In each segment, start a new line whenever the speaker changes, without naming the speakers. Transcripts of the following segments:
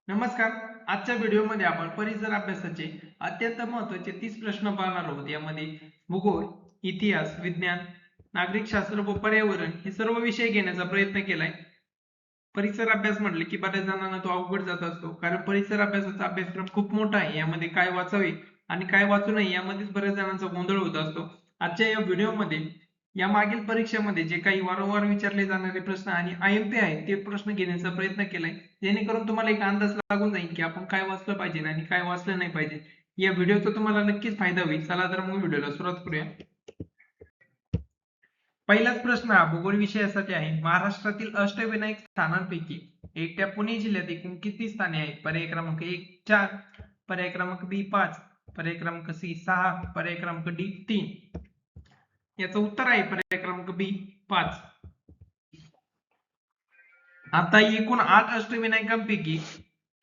नमस्कार. आजच्या व्हिडिओमध्ये आपण परिसर अभ्यासाचे अत्यंत महत्त्वाचे 30 प्रश्न पाहणार आहोत. यामध्ये भूगोल, इतिहास, विज्ञान, नागरिक शास्त्र व पर्यावरण हे सर्व विषय घेण्याचा प्रयत्न केलाय. परिसर अभ्यास म्हटले की बऱ्याच जणांना तो अवघड जात असतो, कारण परिसर अभ्यासाचा अभ्यासक्रम खूप मोठा आहे. यामध्ये काय वाचावे आणि काय वाचू नये यामध्येच बऱ्याच जणांचा गोंधळ होत असतो. आजच्या या व्हिडिओमध्ये या मागील परीक्षेमध्ये जे काही वारंवार विचारले जाणारे प्रश्न आणि IMP आहेत ते प्रश्न घेण्याचा प्रयत्न केलाय, जेणेकरून तुम्हाला एक अंदाज लागून जाईल की आपण काय वाचलं पाहिजे आणि काय वाचलं नाही पाहिजे. या व्हिडिओचा तुम्हाला नक्कीच फायदा होईल. चला तर मग व्हिडिओला सुरुवात करूया. पहिलाच प्रश्न हा भूगोल विषयासाठी आहे. महाराष्ट्रातील अष्टविनायक स्थानांपैकी एकट्या पुणे जिल्ह्यात एकूण किती स्थाने आहेत? पर्याय क्रमांक 1 4, पर्याय क्रमांक B 5, पर्याय क्रमांक C 6, पर्याय क्रमांक D 3. याचं उत्तर आहे पर्याय क्रमांक B 5. आता एकूण 8 अष्टविनायकांपैकी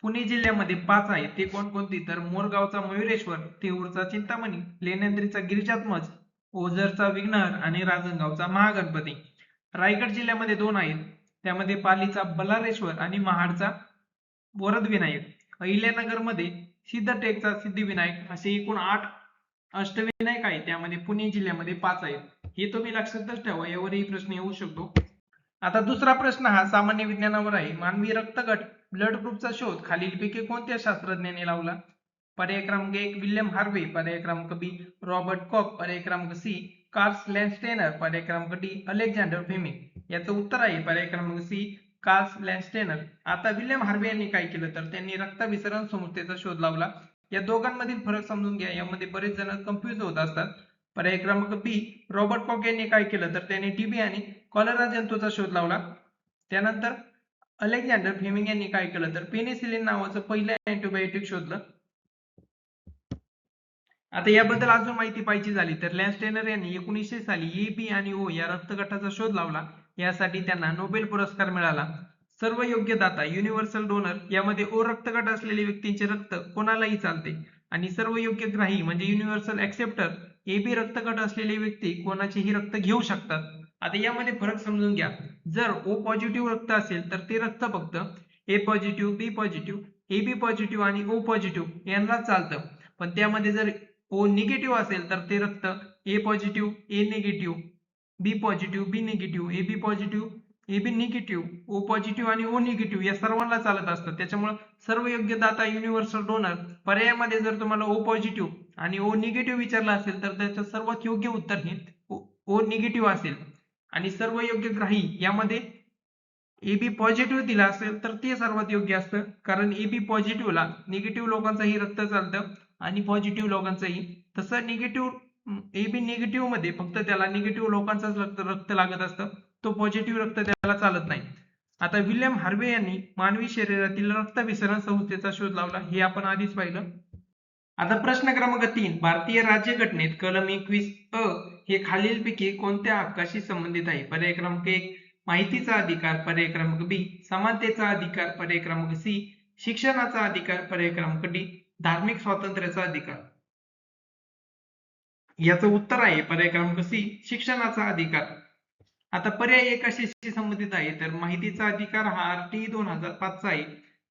पुणे जिल्ह्यामध्ये 5 आहेत. ते कोणकोणती? तर मोरगावचा मयुरेश्वर, तेऊरचा चिंतामणी, लेण्याद्रीचा गिरिजात्मज, ओझरचा विघ्नहर आणि रांजणगावचा महागणपती. रायगड जिल्ह्यामध्ये 2 आहेत. त्यामध्ये पालीचा बल्लाळेश्वर आणि महाडचा वरदविनायक. अहिल्यानगरमध्ये सिद्धटेकचा सिद्धिविनायक. असे एकूण 8 अष्टविनायक आहेत. त्यामध्ये पुणे जिल्ह्यामध्ये 5 आहेत. हे तुम्ही लक्षातच ठेवा, यावरही प्रश्न येऊ शकतो. आता दुसरा प्रश्न हा सामान्य विज्ञानावर आहे. मानवी रक्तगट ब्लड ग्रुपचा शोध खालीलपैकी कोणत्या शास्त्रज्ञाने लावला? पर्याय क्रमांक 1 विल्यम हार्वे, पर्याय क्रमांक B रॉबर्ट कॉक, पर्याय क्रमांक C कार्ल लॅन्स्टेनर, पर्याय क्रमांक D अलेक्झांडर फ्लेमिंग. याचं उत्तर आहे पर्याय क्रमांक C कार्ल लॅन्स्टेनर. आता विल्यम हार्वे यांनी काय केलं तर त्यांनी रक्ताभिसरण संस्थेचा शोध लावला. या दोघांमधील फरक समजून घ्या, यामध्ये बरेच जण कन्फ्युज होत असतात. पर्याय क्रमांक B रॉबर्ट कॉक यांनी काय केलं तर त्यांनी TB आणि कॉलरा जंतूचा शोध लावला. त्यानंतर अलेक्झांडर फ्लेमिंग यांनी काय केलं तर पेनिसिलिन नावाचं पहिलं अँटीबायोटिक शोधलं. आता याबद्दल अजून माहिती पाहिजे झाली तर लॅन्स्टेनर यांनी 1900 साली ए बी आणि ओ या रक्तगटाचा शोध लावला. यासाठी त्यांना नोबेल पुरस्कार मिळाला. सर्व योग्य दाता युनिव्हर्सल डोनर यामध्ये ओ रक्तगट असलेल्या व्यक्तींचे रक्त कोणालाही चालते आणि सर्व योग्य ग्राही म्हणजे युनिव्हर्सल ऍक्सेप्टर AB रक्तगट असलेले व्यक्ती कोणाचेही रक्त घेऊ शकतात. आता यामध्ये फरक समजून घ्या. जर O पॉझिटिव्ह रक्त असेल तर ते रक्त फक्त A positive, B positive, AB positive आणि O पॉझिटिव्ह यांना चालतं. पण त्यामध्ये जर O निगेटिव्ह असेल तर ते रक्त A positive, A negative, B positive, B negative, AB positive, AB negative, O positive आणि O निगेटिव्ह या सर्वांना चालत असतं. त्याच्यामुळे सर्व योग्य दाता युनिव्हर्सल डोनर पर्यायामध्ये जर तुम्हाला O पॉझिटिव्ह आणि O निगेटिव्ह विचारलं असेल तर त्याचं सर्वात योग्य उत्तर हे O निगेटिव्ह असेल. आणि सर्व योग्य ग्राही यामध्ये AB पॉझिटिव्ह दिला असेल तर ते सर्वात योग्य असतं, कारण AB पॉझिटिव्हला निगेटिव्ह लोकांचंही रक्त चालतं आणि पॉझिटिव्ह लोकांचंही. तसं निगेटिव्ह AB निगेटिव्ह मध्ये फक्त त्याला निगेटिव्ह लोकांचाच रक्त लागत असतं, तो पॉझिटिव्ह रक्त त्याला चालत नाही. आता विल्यम हार्वे यांनी मानवी शरीरातील रक्ताभिसरण संस्थेचा शोध लावला, हे आपण आधीच पाहिलं. आता प्रश्न क्रमांक 3 भारतीय राज्यघटनेत कलम 21 अ हे खालीलपैकी कोणत्या हक्काशी संबंधित आहे? पर्याय क्रमांक 1 माहितीचा अधिकार, पर्याय क्रमांक B समानतेचा अधिकार, पर्याय क्रमांक C शिक्षणाचा अधिकार, पर्याय क्रमांक D धार्मिक स्वातंत्र्याचा अधिकार. याचं उत्तर आहे पर्याय क्रमांक C शिक्षणाचा अधिकार. आता पर्याय 1 कशाशी संबंधित आहे तर माहितीचा अधिकार हा RT 2005 चा आहे.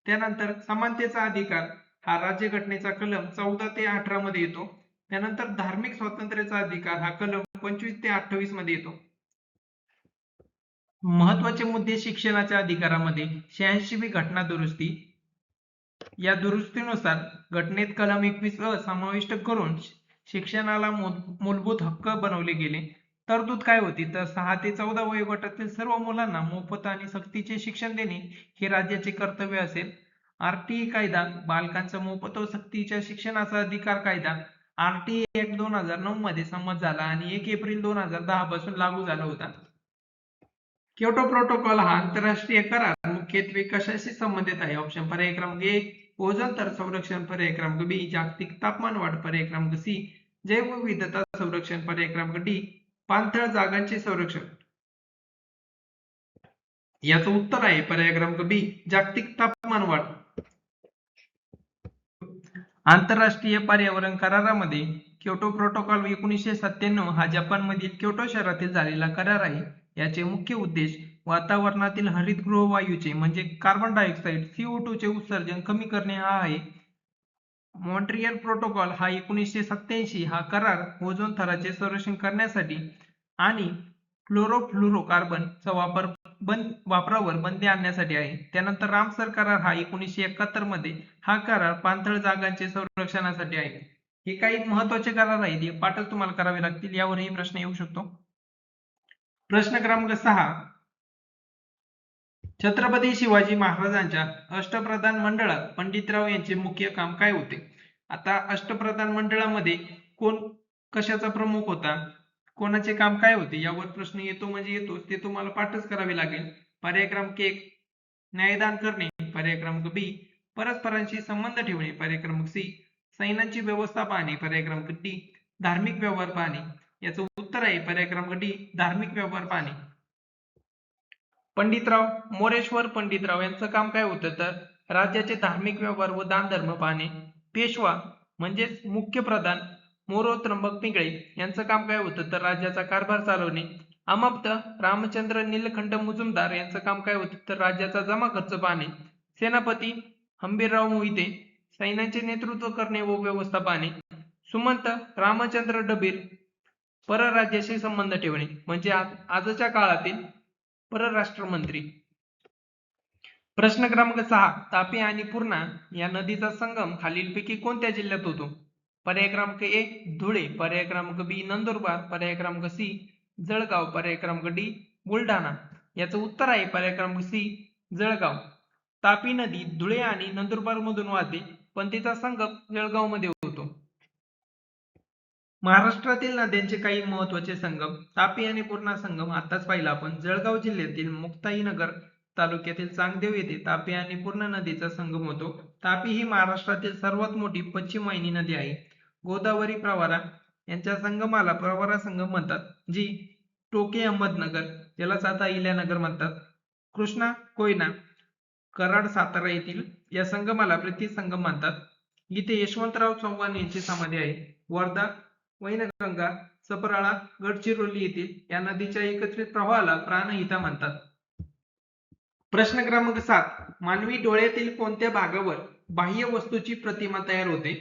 त्यानंतर समानतेचा अधिकार हा राज्यघटनेचा कलम 14 ते 18 मध्ये येतो. त्यानंतर धार्मिक स्वातंत्र्याचा अधिकार हा कलम 25 ते 28 मध्ये येतो. महत्वाचे मुद्दे शिक्षणाच्या अधिकारामध्ये 86वी घटना दुरुस्ती. या दुरुस्तीनुसार घटनेत कलम 21 अ समाविष्ट करून शिक्षणाला मूलभूत हक्क बनवले गेले. तरतूद काय होती तर 6 ते 14 वयोगटातील सर्व मुलांना मोफत आणि सक्तीचे शिक्षण देणे हे राज्याचे कर्तव्य असेल. RTI कायदा बालकांचा मोफत व सक्तीच्या शिक्षणाचा अधिकार कायदा RTI ऍक्ट 2009 मध्ये संमत झाला आणि 1 एप्रिल 2010 पासून लागू झाला होता. क्योटो प्रोटोकॉल हा आंतरराष्ट्रीय करार मुख्यत्वे कशाशी संबंधित आहे? ऑप्शन पर्याय क्रमांक 1 ओझोन थर संरक्षण, पर्याय क्रमांक B जागतिक तापमान वाढ, पर्याय क्रमांक C जैवविविधता संरक्षण, पर्याय क्रमांक D पाणथळ जागांचे संरक्षण. याचं उत्तर आहे पर्याय क्रमांक B जागतिक तापमान वाढ. आंतरराष्ट्रीय पर्यावरण करारामध्ये क्योटो प्रोटोकॉल 1997 हा जपानमधील क्योटो शहरातील झालेला करार आहे. याचे मुख्य उद्देश वातावरणातील हरितगृह वायूचे म्हणजे कार्बन डायऑक्साईड CO2 चे उत्सर्जन कमी करणे हा आहे. मॉन्ट्रियल प्रोटोकॉल हा 1987 हा करार ओझोन थराचे संरक्षण करण्यासाठी आणि फ्लोरोफ्लोरोकार्बनचा वापरावर बंदी आणण्यासाठी आहे. त्यानंतर रामसर करार हा 1971 मध्ये हा करार पाणथळ जागांचे संरक्षणासाठी आहे. हे काही महत्वाचे करार आहेत, हे पाठच तुम्हाला करावे लागतील. यावरही प्रश्न येऊ शकतो. प्रश्न क्रमांक 6. छत्रपती शिवाजी महाराजांच्या अष्टप्रधान मंडळात पंडितराव यांचे मुख्य काम काय होते? आता अष्टप्रधान मंडळामध्ये कोण कशाचा प्रमुख होता, कोणाचे काम काय होते, यावर प्रश्न येतो म्हणजे येतोच. ते तुम्हाला पाठच करावे लागेल. पर्याय क्रमांक 1 न्यायदान करणे, पर्याय क्रमांक बी परस्परांशी संबंध ठेवणे, पर्याय क्रमांक सी सैन्याची व्यवस्था पाहणे, पर्याय क्रमांक डी धार्मिक व्यवहार पाहणे. याचं उत्तर आहे पर्याय क्रमांक डी धार्मिक व्यवहार पाहणे. पंडितराव मोरेश्वर पंडितराव यांचं काम काय होतं तर राज्याचे धार्मिक व्यवहार व दानधर्म पाहणे. पेशवा म्हणजेच मुख्य प्रधान मोरो त्र्यंबक पिंगळे यांचं काम काय होतं तर राज्याचा कारभार चालवणे. अमाप्त रामचंद्र नीलखंड मुजुमदार यांचं काम काय होतं तर राज्याचा जमा खर्च पाहणे. सेनापती हंबीरराव मोहिते सैन्याचे नेतृत्व करणे व व्यवस्था पाहणे. सुमंत रामचंद्र डबीर परराज्याशी संबंध ठेवणे म्हणजे आजच्या काळातील परराष्ट्र मंत्री. प्रश्न क्रमांक 6 तापी आणि पूर्णा या नदीचा संगम खालीलपैकी कोणत्या जिल्ह्यात होतो? पर्याय क्रमांक ए धुळे, पर्याय क्रमांक बी नंदुरबार, पर्याय क्रमांक सी जळगाव, पर्याय क्रमांक डी बुलढाणा. याचं उत्तर आहे पर्याय क्रमांक सी जळगाव. तापी नदी धुळे आणि नंदुरबार मधून वाहते, पण तिचा संगम जळगाव मध्ये होतो. महाराष्ट्रातील नद्यांचे काही महत्वाचे संगम. तापी आणि पूर्णा संगम आताच पाहिला आपण. जळगाव जिल्ह्यातील मुक्ताईनगर तालुक्यातील चांगदेव येथे तापी आणि पूर्णा नदीचा संगम होतो. तापी ही महाराष्ट्रातील सर्वात मोठी पश्चिम वाहिनी नदी आहे. गोदावरी प्रवरा यांच्या संगमाला प्रवरा संगम म्हणतात, जी टोके अहमदनगर यालाच आता इल्यानगर म्हणतात. कृष्णा कोयना कराड सातारा येथील या संगमाला प्रीती संगम म्हणतात. इथे यशवंतराव चव्हाण यांची समाधी आहे. वर्धा वैनगंगा सपराळा गडचिरोली येथील या नदीच्या एकत्रित प्रवाहाला प्राणहिता म्हणतात. प्रश्न क्रमांक 7 मानवी डोळ्यातील कोणत्या भागावर बाह्य वस्तूची प्रतिमा तयार होते?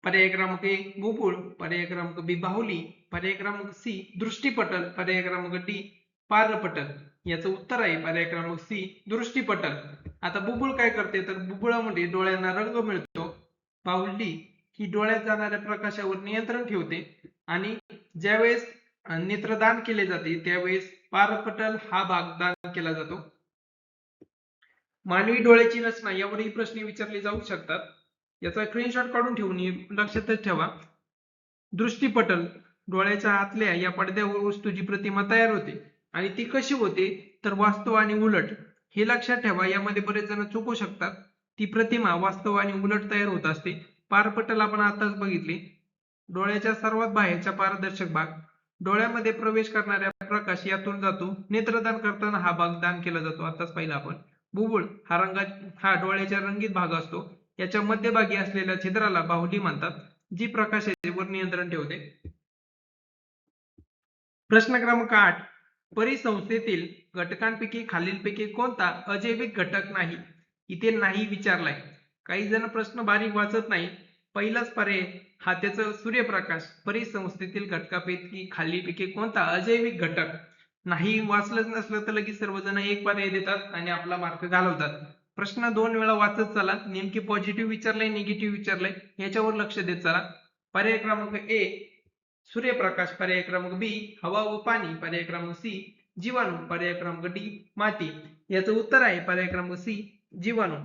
पर्याय क्रमांक ए बुबुळ, पर्याय क्रमांक बी बाहुली, पर्याय क्रमांक सी दृष्टिपटल, पर्याय क्रमांक डी पारपटल. याचं उत्तर आहे पर्याय क्रमांक सी दृष्टिपटल. आता बुबुळ काय करते तर बुबुळामध्ये डोळ्यांना रंग मिळतो. बाहुली ही डोळ्यात जाणाऱ्या प्रकाशावर नियंत्रण ठेवते आणि ज्यावेळेस नेत्रदान केले जाते त्यावेळेस पारपटल हा भाग दान केला जातो. मानवी डोळ्याची रचना यावरही प्रश्न विचारले जाऊ शकतात. याचा स्क्रीनशॉट काढून ठेवून लक्षातच ठेवा. दृष्टिपटल डोळ्याच्या आतल्या या पडद्यावर वस्तूची प्रतिमा तयार होते आणि ती कशी होते तर वास्तव आणि उलट. हे लक्षात ठेवा, यामध्ये बरेच जण चुकू शकतात. ती प्रतिमा वास्तव आणि उलट तयार होत असते. पारपटल आपण आताच बघितले. डोळ्याच्या सर्वात बाहेरचा पारदर्शक भाग, डोळ्यामध्ये प्रवेश करणाऱ्या प्रकाश यातून जातो. नेत्रदान करताना हा भाग दान केला जातो, आताच पाहिला आपण. बुबुळ हा डोळ्याच्या रंगीत भाग असतो. याच्या मध्यभागी असलेल्या छिद्राला बाहुली म्हणतात, जी प्रकाशावर नियंत्रण ठेवते. प्रश्न क्रमांक 8 परिसंस्थेतील घटकांपैकी खालीलपैकी कोणता अजैविक घटक नाही? इथे नाही विचारलाय. काही जण प्रश्न बारीक वाचत नाही. पहिलाच पर्याय हा त्याचा सूर्यप्रकाश. परिसंस्थेतील घटकापैकी खालीलपैकी कोणता अजैविक घटक नाही वाचलंच नसलं तर लगेच सर्वजण एक पर्याय देतात आणि आपला मार्क घालवतात. प्रश्न 2 वेळा वाचत चला. नेमकी पॉझिटिव्ह विचारलंय निगेटिव्ह विचारलंय याच्यावर लक्ष देत चला. पर्याय क्रमांक ए सूर्यप्रकाश, पर्याय क्रमांक बी हवा व पाणी, पर्याय क्रमांक सी जीवाणू, पर्याय क्रमांक डी माती. याचं उत्तर आहे पर्याय क्रमांक सी जीवाणू.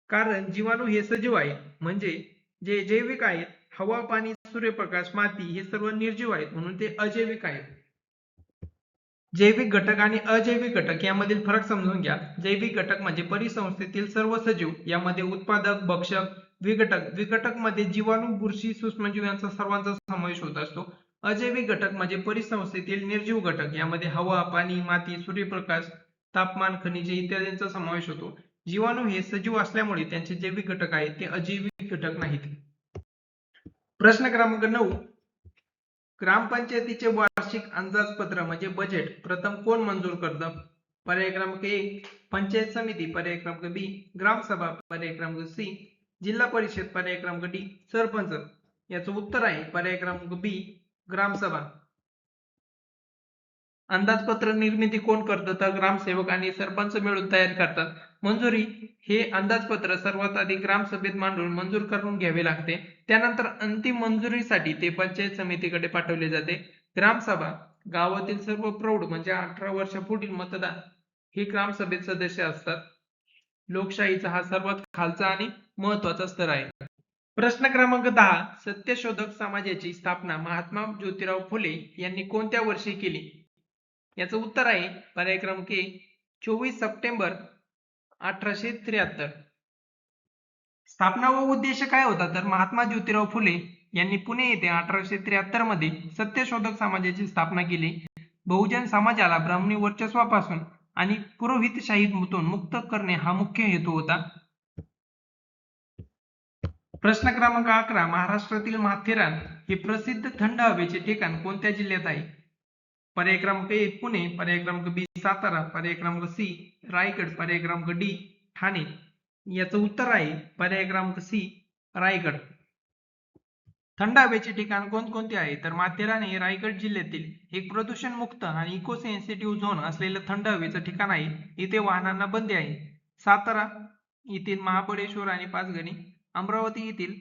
कारण जीवाणू हे सजीव आहे, म्हणजे जे जैविक आहेत. हवा पाणी सूर्यप्रकाश माती हे सर्व निर्जीव आहेत, म्हणून ते अजैविक आहेत. जैविक घटक आणि अजैविक घटक यामधील फरक समजून घ्या. जैविक घटक म्हणजे परिसंस्थेतील सर्व सजीव. यामध्ये उत्पादक भक्षक विघटक मध्ये जीवाणू बुरशी सूक्ष्मजीव यांचा सर्वांचा समावेश होत असतो. अजैविक घटक म्हणजे परिसंस्थेतील निर्जीव घटक. यामध्ये हवा पाणी माती सूर्यप्रकाश तापमान खनिजे इत्यादींचा समावेश होतो. जीवाणू हे सजीव असल्यामुळे त्यांचे जैविक घटक आहेत, ते अजैविक घटक नाहीत. प्रश्न क्रमांक 9 ग्रामपंचायतीचे वार्षिक अंदाजपत्र म्हणजे बजेट प्रथम कोण मंजूर करतं? पर्याय क्रमांक ए पंचायत समिती, पर्याय क्रमांक बी ग्रामसभा, पर्याय क्रमांक सी जिल्हा परिषद, पर्याय क्रमांक डी सरपंच. याचं उत्तर आहे पर्याय क्रमांक बी ग्रामसभा. अंदाजपत्र निर्मिती कोण करतं? तर ग्रामसेवक आणि सरपंच मिळून तयार करतात. मंजुरी हे अंदाजपत्र सर्वात आधी ग्रामसभेत मांडून मंजूर करून घ्यावे लागते. त्यानंतर अंतिम मंजुरीसाठी ते पंचायत समितीकडे पाठवले जाते. ग्रामसभा गावातील सर्व प्रौढ म्हणजे 18 वर्षापुढील मतदार हे ग्रामसभेत सदस्य असतात. लोकशाहीचा हा सर्वात खालचा आणि महत्वाचा स्तर आहे. प्रश्न क्रमांक 10 सत्यशोधक समाजाची स्थापना महात्मा ज्योतिराव फुले यांनी कोणत्या वर्षी केली? याचं उत्तर आहे पर्याय क्रमांक ए 24 सप्टेंबर 1873. स्थापना व उद्देश काय होता? तर महात्मा ज्योतिराव फुले यांनी पुणे येथे 1873 मध्ये सत्यशोधक समाजाची स्थापना केली. बहुजन समाजाला ब्राह्मणी वर्चस्वापासून आणि पुरोहितशाहीतून मुक्त करणे हा मुख्य हेतू होता. प्रश्न क्रमांक 11 महाराष्ट्रातील माथेरान हे प्रसिद्ध थंड हवेचे ठिकाण कोणत्या जिल्ह्यात आहे? पर्याय क्रमांक ए पुणे, पर्याय क्रमांक बी सातारा, पर्याय क्रमांक सी रायगड, पर्याय क्रमांक डी ठाणे. याचं उत्तर आहे पर्याय क्रमांक सी रायगड. थंड हवेचे ठिकाण कोणकोणते आहे? तर माथेरान हे रायगड जिल्ह्यातील एक प्रदूषण मुक्त आणि इको सेन्सिटिव्ह झोन असलेलं थंड हवेचं ठिकाण आहे. इथे वाहनांना बंदी आहे. सातारा येथील महाबळेश्वर आणि पाचगणी, अमरावती येथील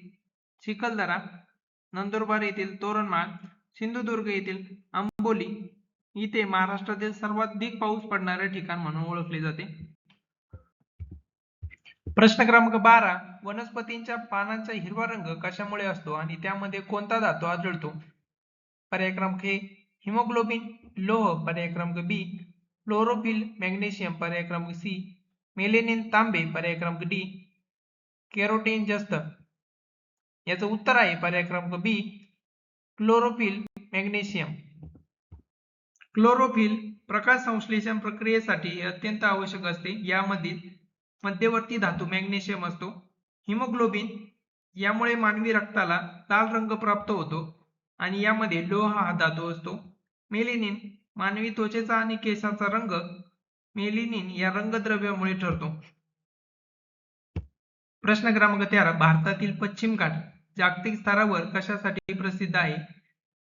चिखलदरा, नंदुरबार येथील तोरणमाळ, सिंधुदुर्ग येथील आंबोली इथे महाराष्ट्रातील सर्वाधिक पाऊस पडणारे ठिकाण म्हणून ओळखले जाते. प्रश्न क्रमांक 12 वनस्पतींच्या पानांचा हिरवा रंग कशामुळे असतो आणि त्यामध्ये कोणता धातू आढळतो? पर्याय क्रमांक ए हिमोग्लोबिन, लोह, पर्याय क्रमांक बी क्लोरोफिल, मॅग्नेशियम, पर्याय क्रमांक सी मेलेनिन, तांबे, पर्याय क्रमांक डी कॅरोटीन जस्त. याचं उत्तर आहे पर्याय क्रमांक बी क्लोरोफिल, मॅग्नेशियम. क्लोरोफिल प्रकाश संश्लेषण प्रक्रियेसाठी अत्यंत आवश्यक असते. यामध्ये मध्यवर्ती धातू मॅग्नेशियम असतो. हिमोग्लोबिन यामुळे मानवी रक्ताला लाल रंग प्राप्त होतो आणि यामध्ये लोह हा धातू असतो. मेलेनिन मानवी त्वचेचा आणि केसांचा रंग मेलेनिन या रंगद्रव्यामुळे ठरतो. प्रश्न क्रमांक 13 भारतातील पश्चिम घाट जागतिक स्तरावर कशासाठी प्रसिद्ध आहे?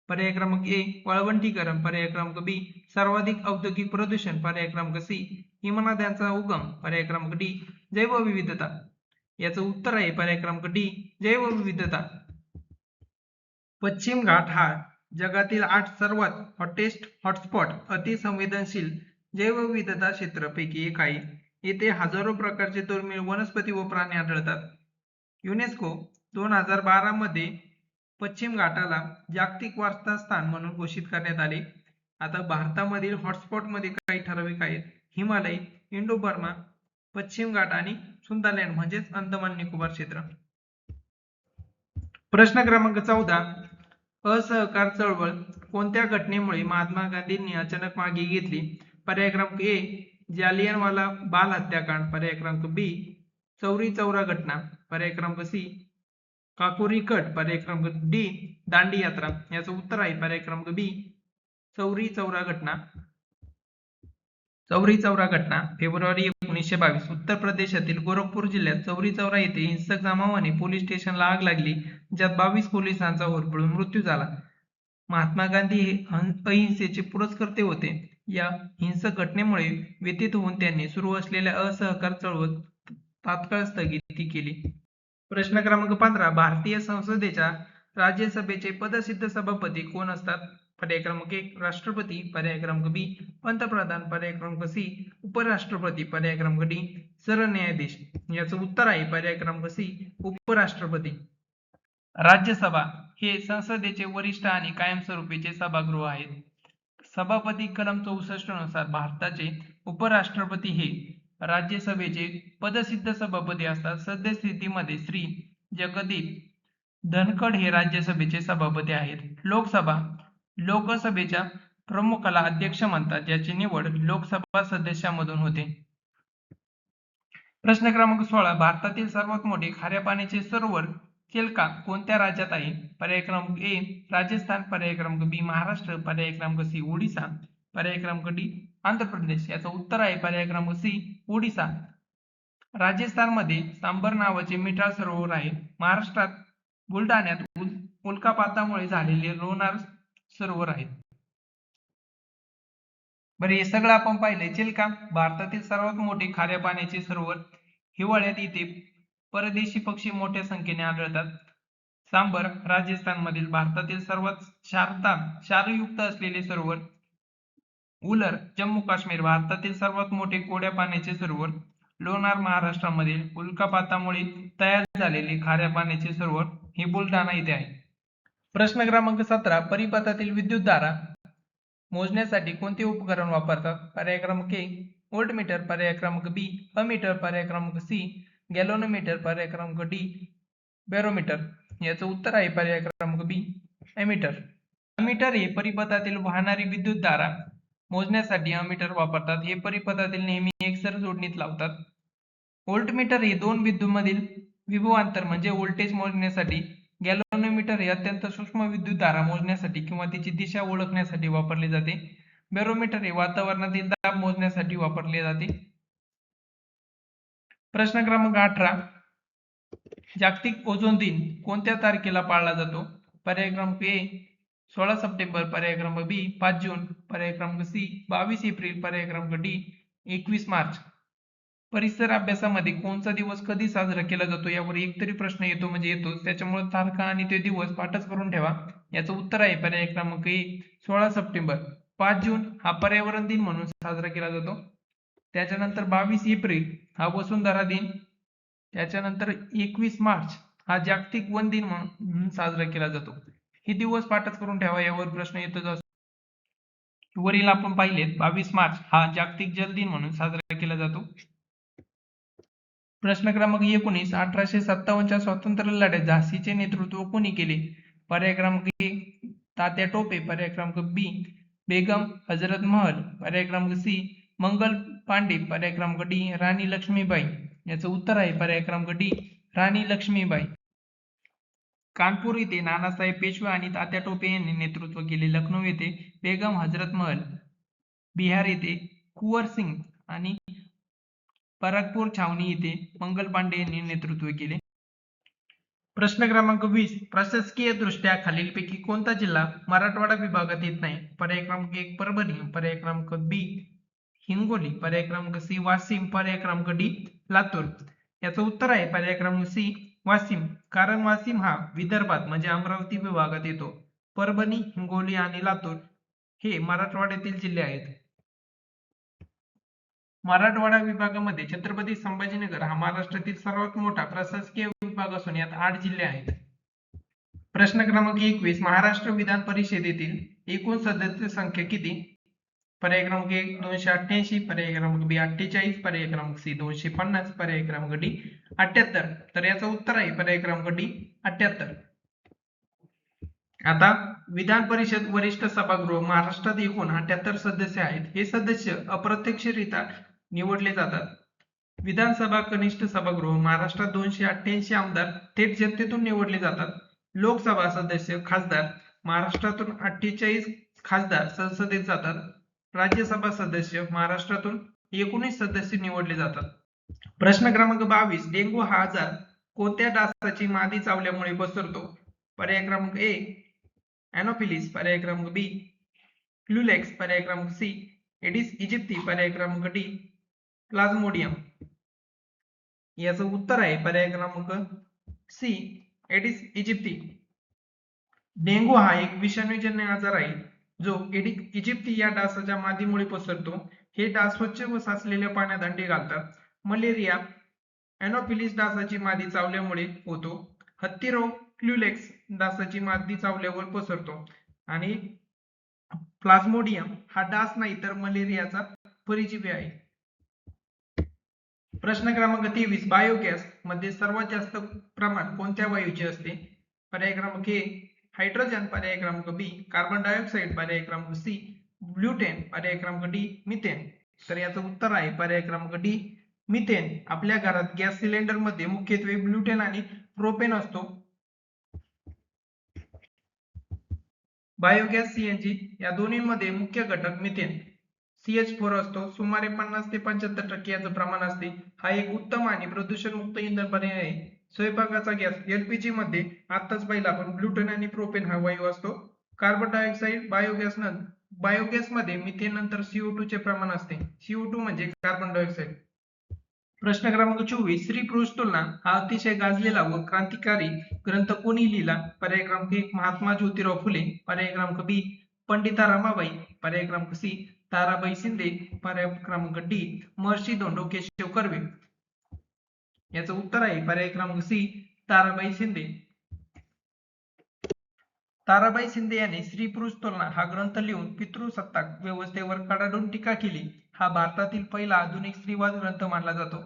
पर्याय क्रमांक ए वाळवंटीकरण, पर्याय क्रमांक बी सर्वाधिक औद्योगिक प्रदूषण, पर्याय क्रमांक सी हिमनद्यांचा उगम, पर्याय क्रमांक डी जैवविविधता. याचं उत्तर आहे पर्याय क्रमांक डी जैवविविधता. पश्चिम घाट हा जगातील 8 सर्वात हॉटेस्ट हॉटस्पॉट अतिसंवेदनशील जैवविविधता क्षेत्रापैकी एक आहे. येथे हजारो प्रकारचे दुर्मिळ वनस्पती व प्राणी आढळतात. युनेस्को 2012 मध्ये पश्चिम घाटाला जागतिक वारसा स्थान म्हणून घोषित करण्यात आले. आता भारतामधील हॉटस्पॉट मध्ये काही ठराविक आहेत. हिमालय, इंडो बर्मा, पश्चिम घाट आणि सुंदरलँड म्हणजेच अंदमान निकोबार क्षेत्र. प्रश्न क्रमांक 14 असहकार चळवळ कोणत्या घटनेमुळे महात्मा गांधींनी अचानक मागे घेतली? पर्याय क्रमांक ए जालियनवाला बाल हत्याकांड, पर्याय क्रमांक बी चौरी चौरा घटना, पर्याय क्रमांक सी काकोरी कट, पर्याय क्रमांक डी दांडी यात्रा. याचं उत्तर आहे पर्याय क्रमांक बी चौरी चौरा घटना. चौरी चौरा घटना फेब्रुवारी 1922 उत्तर प्रदेशातील गोरखपूर जिल्ह्यात चौरी चौरा येथे हिंसक जमावाने पोलीस स्टेशनला आग लागली, ज्यात 22 पोलिसांचा होरपळून मृत्यू झाला. महात्मा गांधी हे अहिंसेचे पुरस्कर्ते होते. या हिंसक घटनेमुळे व्यथित होऊन त्यांनी सुरू असलेल्या असहकार चळवळ तात्काळ स्थगिती केली. प्रश्न क्रमांक 15 भारतीय संसदेच्या राज्यसभेचे पदसिद्ध सभापती कोण असतात? पर्याय क्रमांक एक राष्ट्रपती, पर्याय क्रमांक बी पंतप्रधान, पर्याय क्रमांक सी उपराष्ट्रपती, पर्याय क्रमांक डी सरन्यायाधीश. याचं उत्तर आहे पर्याय क्रमांक सी उपराष्ट्रपती. राज्यसभा हे संसदेचे वरिष्ठ आणि कायमस्वरूपीचे सभागृह आहेत. सभापती कलम 64 नुसार भारताचे उपराष्ट्रपती हे राज्यसभेचे पदसिद्ध सभापती असतात. सद्यस्थितीमध्ये श्री जगदीप धनखड हे राज्यसभेचे सभापती आहेत. लोकसभा लोकसभेच्या प्रमुखाला अध्यक्ष म्हणतात, ज्याची निवड लोकसभा सदस्यांमधून होते. प्रश्न क्रमांक 16 भारतातील सर्वात मोठे खाऱ्या पाण्याचे सरोवर चिल्का कोणत्या राज्यात आहे? पर्याय क्रमांक ए राजस्थान, पर्याय क्रमांक बी महाराष्ट्र, पर्याय क्रमांक सी ओडिसा, पर्याय क्रमांक डी आंध्र प्रदेश. याचं उत्तर आहे पर्याय क्रमांक सी ओडिसा. राजस्थानमध्ये सांबर नावाचे मिठाळ सरोवर आहे. महाराष्ट्रात बुलढाण्यात उल्कापातामुळे झालेले लोणार सरोवर आहे. बरं, हे सगळं आपण पाहिलंय. चिल्का भारतातील सर्वात मोठे खाऱ्या पाण्याचे सरोवर. हिवाळ्यात इथे परदेशी पक्षी मोठ्या संख्येने आढळतात. सांबर राजस्थानमधील भारतातील सर्वात क्षारयुक्त असलेले सरोवर. उलर जम्मू काश्मीर भारतातील सर्वात मोठे गोड्या पाण्याचे सरोवर. लोणार महाराष्ट्रामधील उल्कापातामुळे तयार झालेले खाऱ्या पाण्याचे सरोवर हे बुलढाणा इथे आहे. प्रश्न क्रमांक 17 परिपथातील विद्युतधारा मोजण्यासाठी कोणते उपकरण वापरतात? पर्याय क्रमांक ए व्होल्टमीटर, पर्याय क्रमांक बी अमीटर, पर्याय क्रमांक सी गॅल्व्हनोमीटर, पर्याय क्रमांक डी बॅरोमीटर. याचं उत्तर आहे पर्याय क्रमांक बी अमीटर. अमीटर हे परिपथातील वाहणारी विद्युतधारा मोजण्यासाठी अमीटर वापरतात. हे परिपथातील नेहमी एकसर जोडणीत लावतात. व्होल्टमीटर हे दोन बिंदूंमधील विभवांतर म्हणजे व्होल्टेज मोजण्यासाठी. गॅल्व्हनोमीटर हे अत्यंत सूक्ष्म विद्युतधारा मोजण्यासाठी किंवा तिची दिशा ओळखण्यासाठी वापरले जाते. बॅरोमीटर हे वातावरणातील दाब मोजण्यासाठी वापरले जाते. प्रश्न क्रमांक 18 जागतिक ओझोन दिन कोणत्या तारखेला पाळला जातो? पर्याय क्रमांक ए 16 सप्टेंबर, पर्याय क्रमांक बी 5 जून, पर्याय क्रमांक सी 22 एप्रिल, पर्याय क्रमांक डी 21 मार्च. परिसर अभ्यासामध्ये कोणता दिवस कधी साजरा केला जातो यावर एक तरी प्रश्न येतो म्हणजे येतोच. त्याच्यामुळे तारखा आणि ते दिवस पाठच करून ठेवा. याचं उत्तर आहे पर्याय क्रमांक ए 16 सप्टेंबर. 5 जून हा पर्यावरण दिन म्हणून साजरा केला जातो. त्याच्यानंतर 22 एप्रिल हा वसुंधरा दिन. त्याच्यानंतर 21 मार्च हा जागतिक वन दिन म्हणून साजरा केला जातो. हे दिवस पाठच करून ठेवा, यावर प्रश्न येतोच. वरील आपण पाहिलेत 22 मार्च हा जागतिक जल दिन म्हणून साजरा केला जातो. प्रश्न क्रमांक 19 1857च्या स्वातंत्र्य लढ्यात झाशीचे नेतृत्व कोणी केले? पर्याय क्रमांक ए तात्या टोपे, पर्याय क्रमांक बी बेगम हजरत महल, पर्याय क्रमांक सी मंगल पांडे, पर्याय क्रमांक डी राणी लक्ष्मीबाई. याचं उत्तर आहे पर्याय क्रमांक डी राणी लक्ष्मीबाई. कानपूर येथे नानासाहेब पेशवे आणि तात्या टोपे यांनी नेतृत्व केले. लखनौ येथे बेगम हजरत महल, बिहार येथे कुंवर सिंग आणि परागपूर छावणी येथे मंगल पांडे यांनी नेतृत्व केले. प्रश्न क्रमांक 20 प्रशासकीय दृष्ट्या खालीलपैकी कोणता जिल्हा मराठवाडा विभागात येत नाही? पर्याय क्रमांक 1 परभणी, पर्याय क्रमांक बी हिंगोली, पर्याय क्रमांक सी वाशिम, पर्याय क्रमांक डी लातूर. याचं उत्तर आहे पर्याय क्रमांक सी वाशिम. कारण वाशिम हा विदर्भात म्हणजे अमरावती विभागात येतो. परभणी, हिंगोली आणि लातूर हे मराठवाड्यातील जिल्हे आहेत. मराठवाडा विभागामध्ये छत्रपती संभाजीनगर हा महाराष्ट्रातील सर्वात मोठा प्रशासकीय विभाग असून यात 8 जिल्हे आहेत. प्रश्न क्रमांक 21 महाराष्ट्र विधान परिषदेतील एकूण सदस्य संख्या किती? पर्याय क्रमांक 1 288, पर्याय क्रमांक बी 48, पर्याय क्रमांक सी 250, पर्याय क्रमांक डी 78. तर याचं उत्तर आहे पर्याय क्रमांक डी 78. आता विधान परिषद वरिष्ठ सभागृह महाराष्ट्रात एकूण 78 सदस्य आहेत. हे सदस्य अप्रत्यक्षरित्या निवडले जातात. विधानसभा कनिष्ठ सभागृह महाराष्ट्रात 288 आमदार थेट जनतेतून निवडले जातात. लोकसभा सदस्य खासदार महाराष्ट्रातून 48 खासदार संसदेत जातात. राज्यसभा सदस्य महाराष्ट्रातून 19 सदस्य निवडले जातात. प्रश्न क्रमांक 22 डेंग्यू हा आजार कोणत्या डासाची मादी चावल्यामुळे पसरतो? पर्याय क्रमांक ए एनोफिलीस, पर्याय क्रमांक बी क्युलेक्स, पर्याय क्रमांक सी एडिस इजिप्ती, पर्याय क्रमांक डी प्लाझ्मोडियम. याचं उत्तर आहे पर्याय क्रमांक सी एडिस इजिप्ती. डेंग्यू हा एक विषाणूजन्य आजार आहे जो एडिस इजिप्ती या डासाच्या मादीमुळे पसरतो. हे डास स्वच्छ व साचलेल्या पाण्यात अंडे घालतात. मलेरिया एनोफिलीस डासाची मादी चावल्यामुळे होतो. हत्ती रोग क्युलेक्स डासाची मादी चावल्यावर पसरतो आणि प्लाझ्मोडियम हा डास नाही तर मलेरियाचा परजीवी आहे. प्रश्न क्रमांक 23 बायोगॅस मध्ये सर्वात जास्त प्रमाण कोणत्या वायूचे असते? पर्याय क्रमांक ए हायड्रोजन, पर्याय क्रमांक बी कार्बन डायऑक्साइड, पर्याय क्रमांक सी ब्युटेन, पर्याय क्रमांक डी मिथेन. तर याचं उत्तर आहे पर्याय क्रमांक डी मिथेन. आपल्या घरात गॅस सिलेंडर मध्ये मुख्यत्वे ब्युटेन आणि प्रोपेन असतो. बायोगॅस सीएनजी या दोन्हीमध्ये मुख्य घटक मिथेन CH4 असतो. सुमारे 50 ते 75% याचं प्रमाण असते. हा एक उत्तम आणि प्रदूषणमुक्त इंधन पर्याय आहे. स्वयंपाकाचा गॅस LPG मध्ये आत्ताच पाहिला आपण ब्युटेन आणि प्रोपेन हा वायू असतो. कार्बन डायऑक्साइड बायोगॅस मध्ये मिथेन नंतर CO2 चे प्रमाण असते. CO2 म्हणजे कार्बन डायऑक्साइड. प्रश्न क्रमांक 24 स्त्री पुरुष तुलना हा अतिशय गाजलेला व क्रांतिकारी ग्रंथ कोणी लिहिला? पर्याय क्रमांक 1 महात्मा ज्योतिराव फुले, पर्याय क्रमांक B पंडिता रमाबाई, पर्याय क्रमांक C ताराबाई शिंदे, पर्याय क्रमांक D महर्षी धोंडो केशव कर्वे. याचं उत्तर आहे पर्याय क्रमांक C ताराबाई शिंदे. ताराबाई शिंदे यांनी स्त्री पुरुष तुलना हा ग्रंथ लिहून पितृसत्ताक व्यवस्थेवर कडाडून टीका केली. हा भारतातील पहिला आधुनिक स्त्रीवाद ग्रंथ मानला जातो.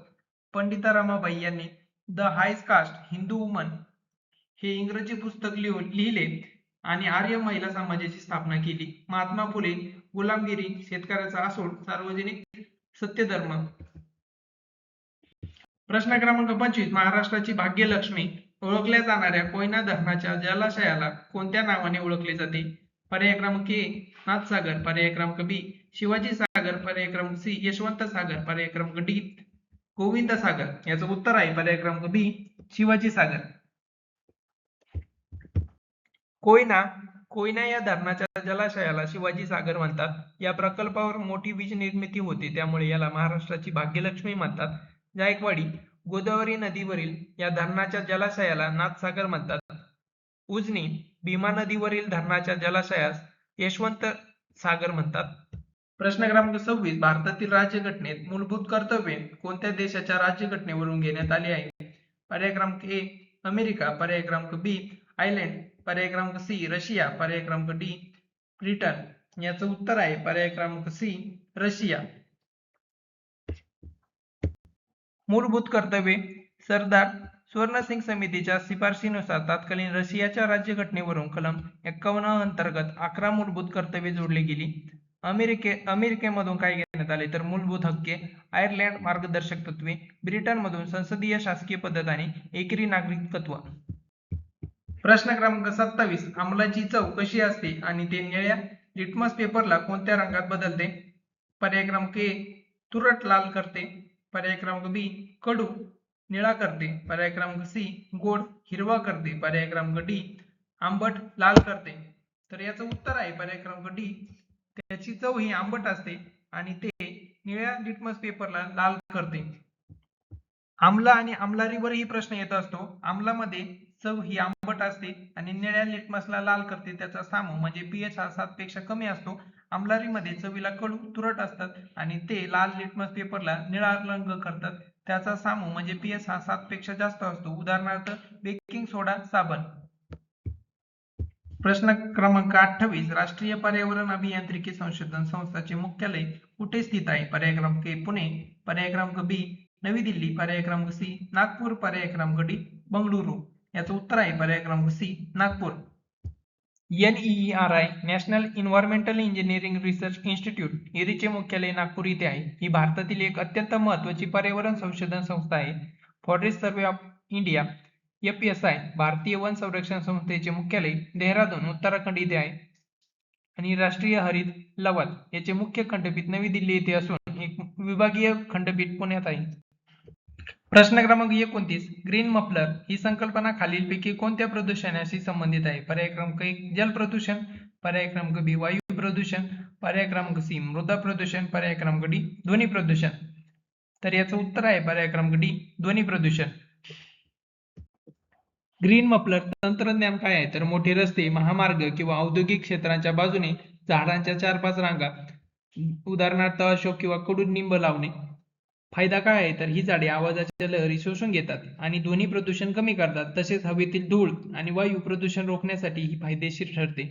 पंडिता रमाबाई यांनी the highest caste Hindu woman हे इंग्रजी पुस्तक लिहिले आणि आर्य महिला समाजाची स्थापना केली. महात्मा फुले गुलामगिरी, शेतकऱ्याचा आसूड, सार्वजनिक सत्यधर्म. प्रश्न क्रमांक 25 महाराष्ट्राची भाग्यलक्ष्मी ओळखल्या जाणाऱ्या कोयना धरणाच्या जलाशयाला कोणत्या नावाने ओळखले जाते? पर्याय क्रमांक A नाथसागर, पर्याय क्रमांक B शिवाजी सागर, पर्याय क्रमांक C यशवंत सागर, पर्याय क्रमांक D गोविंद सागर. याचं उत्तर आहे पर्याय क्रमांक B शिवाजी सागर. कोयना या धरणाच्या जलाशयाला शिवाजी सागर म्हणतात. या प्रकल्पावर मोठी वीज निर्मिती होते, त्यामुळे याला महाराष्ट्राची भाग्यलक्ष्मी म्हणतात. जायकवाडी गोदावरी नदीवरील या धरणाच्या जलाशयाला नाथसागर म्हणतात. उजनी भीमा नदीवरील धरणाच्या जलाशयास यशवंत सागर म्हणतात. प्रश्न क्रमांक 26 भारतातील राज्यघटनेत मूलभूत कर्तव्ये कोणत्या देशाच्या राज्यघटनेवरून घेण्यात आली आहे? पर्याय क्रमांक A अमेरिका, पर्याय क्रमांक B आयर्लंड, पर्याय क्रमांक C रशिया, पर्याय क्रमांक D ब्रिटन. याचं उत्तर आहे पर्याय क्रमांक C रशिया. मूलभूत कर्तव्ये सरदार स्वर्णसिंग समितीच्या शिफारशीनुसार तत्कालीन रशियाच्या राज्यघटनेवरून कलम 51 अंतर्गत 11 मूलभूत कर्तव्ये जोडली गेली. अमेरिकेमधून काय घेण्यात आले तर मूलभूत हक्के, आयर्लंड मार्गदर्शक तत्त्वे, ब्रिटनमधून संसदीय शासकीय पद्धत आणि एकेरी नागरिकत्व. प्रश्न क्रमांक 27 आम्लाची चव कशी असते आणि ते निळ्या लिटमस पेपरला कोणत्या रंगात बदलते? पर्याय क्रमांक A तुरट लाल करते, पर्याय क्रमांक B कडू निळा करते, पर्याय क्रमांक C गोड हिरवा करते, पर्याय क्रमांक D आंबट लाल करते. तर याचं उत्तर आहे पर्याय क्रमांक D त्याची चव ही आंबट असते आणि ते निळ्या लिटमस पेपरला लाल करते. आम्ल आणि आम्लारीवर ही प्रश्न येत असतो. आम्लामध्ये चव ही आंबट असते आणि निळ्या लिटमसला लाल करते. त्याचा सामू म्हणजे pH हा 7 पेक्षा कमी असतो. आम्लारीमध्ये चवीला कडू तुरट असतात आणि ते लाल लिटमस पेपरला निळा रंग करतात. त्याचा सामू म्हणजे pH हा 7 पेक्षा जास्त असतो. उदाहरणार्थ बेकिंग सोडा, साबण. प्रश्न क्रमांक 28 राष्ट्रीय पर्यावरण अभियांत्रिकी संशोधन संस्थाचे मुख्यालय कुठे स्थित आहे? पर्याय क्रमांक A पुणे, पर्याय क्रमांक B नवी दिल्ली, पर्याय क्रमांक C नागपूर, पर्याय क्रमांक D बंगळुरू. याचं उत्तर आहे पर्याय क्रमांक C Nagpur. NEERI national environmental engineering research institute इरीचे मुख्यालय नागपूर येथे आहे. ही भारतातील एक अत्यंत महत्त्वाची पर्यावरण संशोधन संस्था आहे. Forest survey of India FSI भारतीय वन संरक्षण संस्थेचे मुख्यालय देहरादून उत्तराखंड येथे आहे आणि राष्ट्रीय हरित लवाद याचे मुख्य खंडपीठ नवी दिल्ली येथे असून एक विभागीय खंडपीठ पुण्यात आहे. प्रश्न क्रमांक 29 ग्रीन मफलर ही संकल्पना खालीलपैकी कोणत्या प्रदूषणाशी संबंधित आहे? पर्याय क्रमांक 1 जल प्रदूषण, पर्याय क्रमांक B वायू प्रदूषण, पर्याय क्रमांक C मृदा प्रदूषण, पर्याय क्रमांक D ध्वनी प्रदूषण. तर याचं उत्तर आहे पर्याय क्रमांक D ध्वनी प्रदूषण. ग्रीन मफलर तंत्रज्ञान काय आहे तर मोठे रस्ते, महामार्ग किंवा औद्योगिक क्षेत्रांच्या बाजूने झाडांच्या 4-5 रांगा उदाहरणार्थ अशोक किंवा कडुनिंब लावणे. फायदा काय आहे तर ही झाडे आवाजाच्या लहरी शोषून घेतात आणि ध्वनी प्रदूषण कमी करतात. तसेच हवेतील धूळ आणि वायू प्रदूषण रोखण्यासाठी ही फायदेशीर ठरते.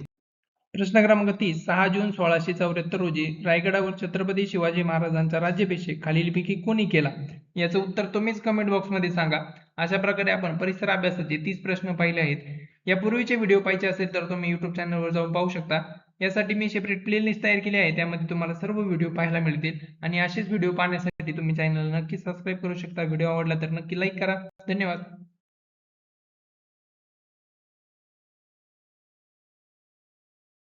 प्रश्न क्रमांक 30 6 जून 1674 रोजी रायगडावर छत्रपती शिवाजी महाराजांचा राज्याभिषेक खालीलपैकी कोणी केला? याचं उत्तर तुम्हीच कमेंट बॉक्समध्ये सांगा. अशा प्रकारे आपण परिसर अभ्यासाचे 30 प्रश्न पाहिले आहेत. यापूर्वीचे व्हिडिओ पाहिजे असेल तर तुम्ही YouTube चॅनलवर जाऊन पाहू शकता. यासाठी मी सेपरेट प्लेलिस्ट तयार केली आहे, त्यामध्ये तुम्हाला सर्व व्हिडिओ पाहायला मिळतील आणि असेच व्हिडिओ पाहण्यासाठी तुम्ही चॅनल नक्की सबस्क्राईब करू शकता. व्हिडिओ आवडला तर नक्की लाईक करा. धन्यवाद.